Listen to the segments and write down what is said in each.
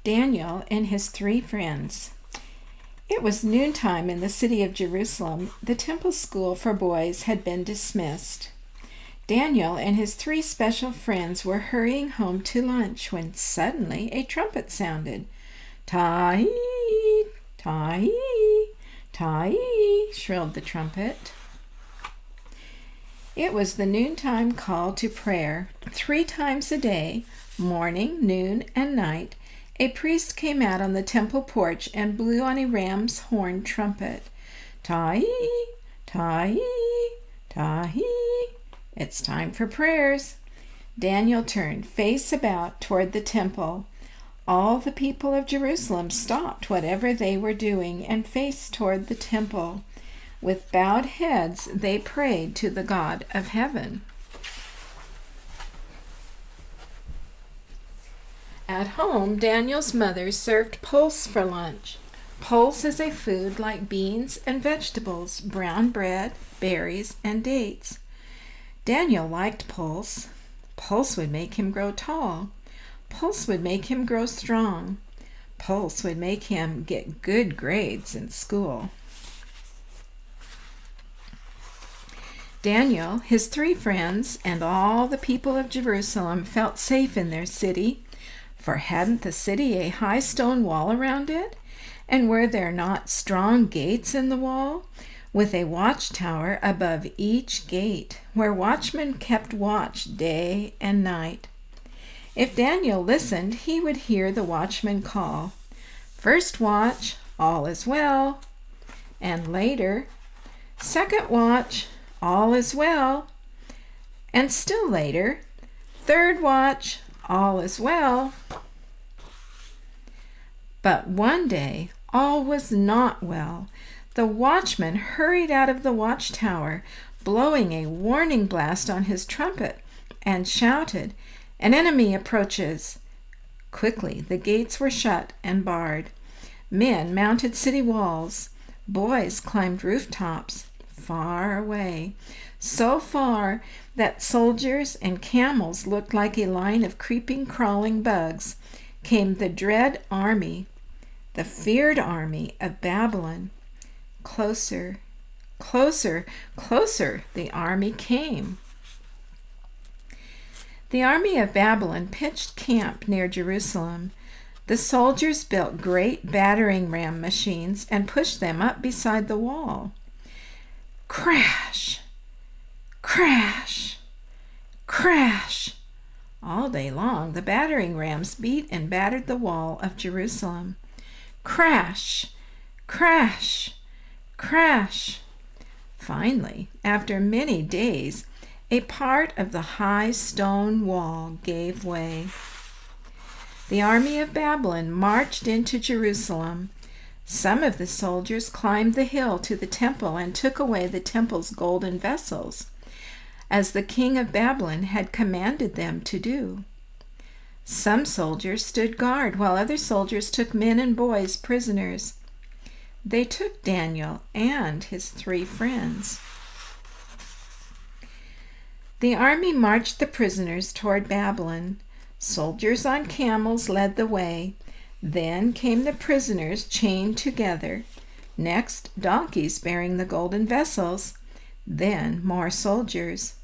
Daniel and his 3 friends. It was noontime in the city of Jerusalem. The temple school for boys had been dismissed. Daniel and his 3 special friends were hurrying home to lunch when suddenly a trumpet sounded. "Tai, tai, tai," shrilled the trumpet. It was the noontime call to prayer. 3 times a day, morning, noon, and night, a priest came out on the temple porch and blew on a ram's horn trumpet. "Tai, tai, tai." It's time for prayers. Daniel turned face about toward the temple. All the people of Jerusalem stopped whatever they were doing and faced toward the temple. With bowed heads, they prayed to the God of heaven. At home, Daniel's mother served pulse for lunch. Pulse is a food like beans and vegetables, brown bread, berries, and dates. Daniel liked pulse. Pulse would make him grow tall. Pulse would make him grow strong. Pulse would make him get good grades in school. Daniel, his 3 friends, and all the people of Jerusalem felt safe in their city, for hadn't the city a high stone wall around it? And were there not strong gates in the wall, with a watchtower above each gate, where watchmen kept watch day and night? If Daniel listened, he would hear the watchman call, "First watch, all is well," and later, "Second watch, all is well," and still later, "Third watch, all is well." But one day, all was not well. The watchman hurried out of the watchtower, blowing a warning blast on his trumpet, and shouted, "An enemy approaches!" Quickly, the gates were shut and barred. Men mounted city walls. Boys climbed rooftops, far away, so far that soldiers and camels looked like a line of creeping, crawling bugs. Came the dread army, the feared army of Babylon. Closer, closer, closer the army came. The army of Babylon pitched camp near Jerusalem. The soldiers built great battering ram machines and pushed them up beside the wall. Crash, crash, crash. All day long, the battering rams beat and battered the wall of Jerusalem. Crash, crash, crash. Finally, after many days, a part of the high stone wall gave way. The army of Babylon marched into Jerusalem. Some of the soldiers climbed the hill to the temple and took away the temple's golden vessels, as the king of Babylon had commanded them to do. Some soldiers stood guard, while other soldiers took men and boys prisoners. They took Daniel and his 3 friends. The army marched the prisoners toward Babylon. Soldiers on camels led the way. Then came the prisoners chained together. Next, donkeys bearing the golden vessels. Then more soldiers.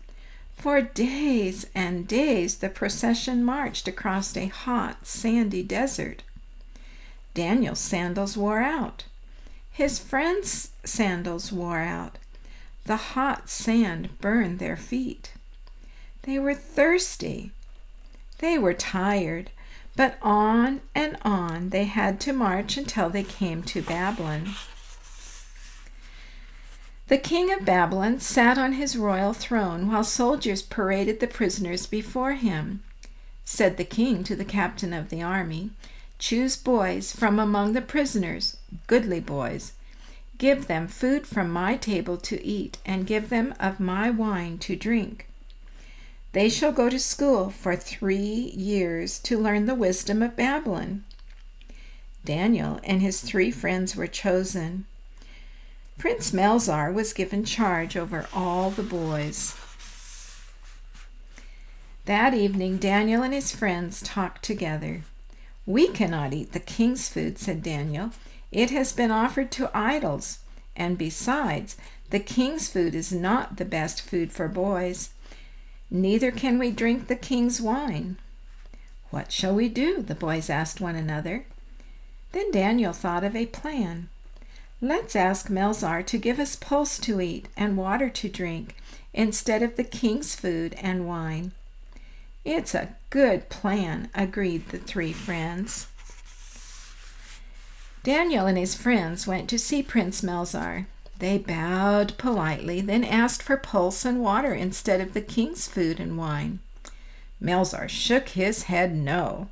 For days and days the procession marched across a hot, sandy desert. Daniel's sandals wore out. His friends' sandals wore out. The hot sand burned their feet. They were thirsty. They were tired, but on and on they had to march until they came to Babylon. The king of Babylon sat on his royal throne while soldiers paraded the prisoners before him. Said the king to the captain of the army, "Choose boys from among the prisoners, goodly boys. Give them food from my table to eat, and give them of my wine to drink. They shall go to school for 3 years to learn the wisdom of Babylon." Daniel and his 3 friends were chosen. Prince Melzar was given charge over all the boys. That evening, Daniel and his friends talked together. "We cannot eat the king's food," said Daniel. "It has been offered to idols, and besides, the king's food is not the best food for boys. Neither can we drink the king's wine." "What shall we do?" the boys asked one another. Then Daniel thought of a plan. "Let's ask Melzar to give us pulse to eat and water to drink instead of the king's food and wine." "It's a good plan," agreed the three friends. Daniel and his friends went to see Prince Melzar. They bowed politely, then asked for pulse and water instead of the king's food and wine. Melzar shook his head no.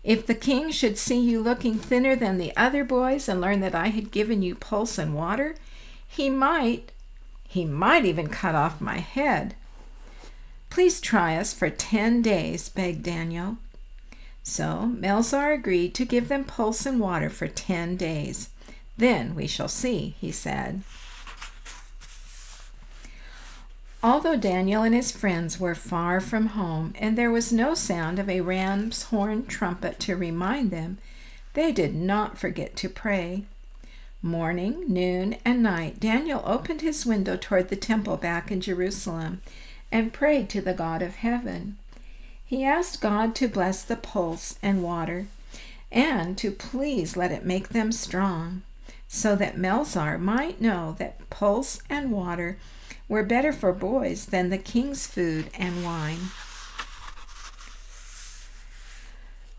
"If the king should see you looking thinner than the other boys and learn that I had given you pulse and water, he might even cut off my head." "Please try us for 10 days, begged Daniel. So Melzar agreed to give them pulse and water for 10 days. "Then we shall see," he said. Although Daniel and his friends were far from home, and there was no sound of a ram's horn trumpet to remind them, they did not forget to pray. Morning, noon, and night, Daniel opened his window toward the temple back in Jerusalem and prayed to the God of heaven. He asked God to bless the pulse and water, and to please let it make them strong, so that Melzar might know that pulse and water were better for boys than the king's food and wine.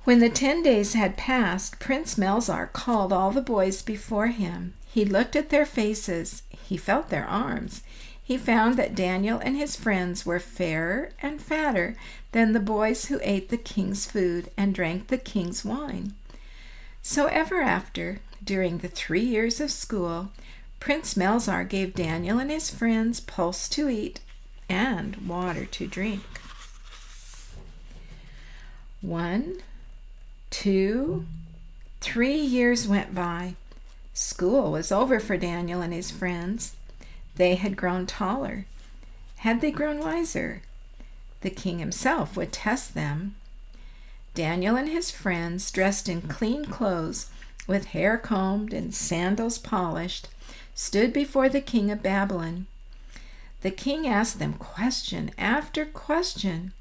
When the 10 days had passed, Prince Melzar called all the boys before him. He looked at their faces. He felt their arms. He found that Daniel and his friends were fairer and fatter than the boys who ate the king's food and drank the king's wine. So ever after, during the 3 years of school, Prince Melzar gave Daniel and his friends pulse to eat and water to drink. 1, 2, 3 years went by. School was over for Daniel and his friends. They had grown taller. Had they grown wiser? The king himself would test them. Daniel and his friends, dressed in clean clothes, with hair combed and sandals polished, stood before the king of Babylon. The king asked them question after question,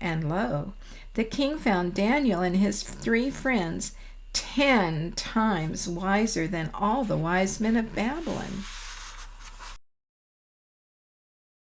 and lo, the king found Daniel and his 3 friends 10 times wiser than all the wise men of Babylon.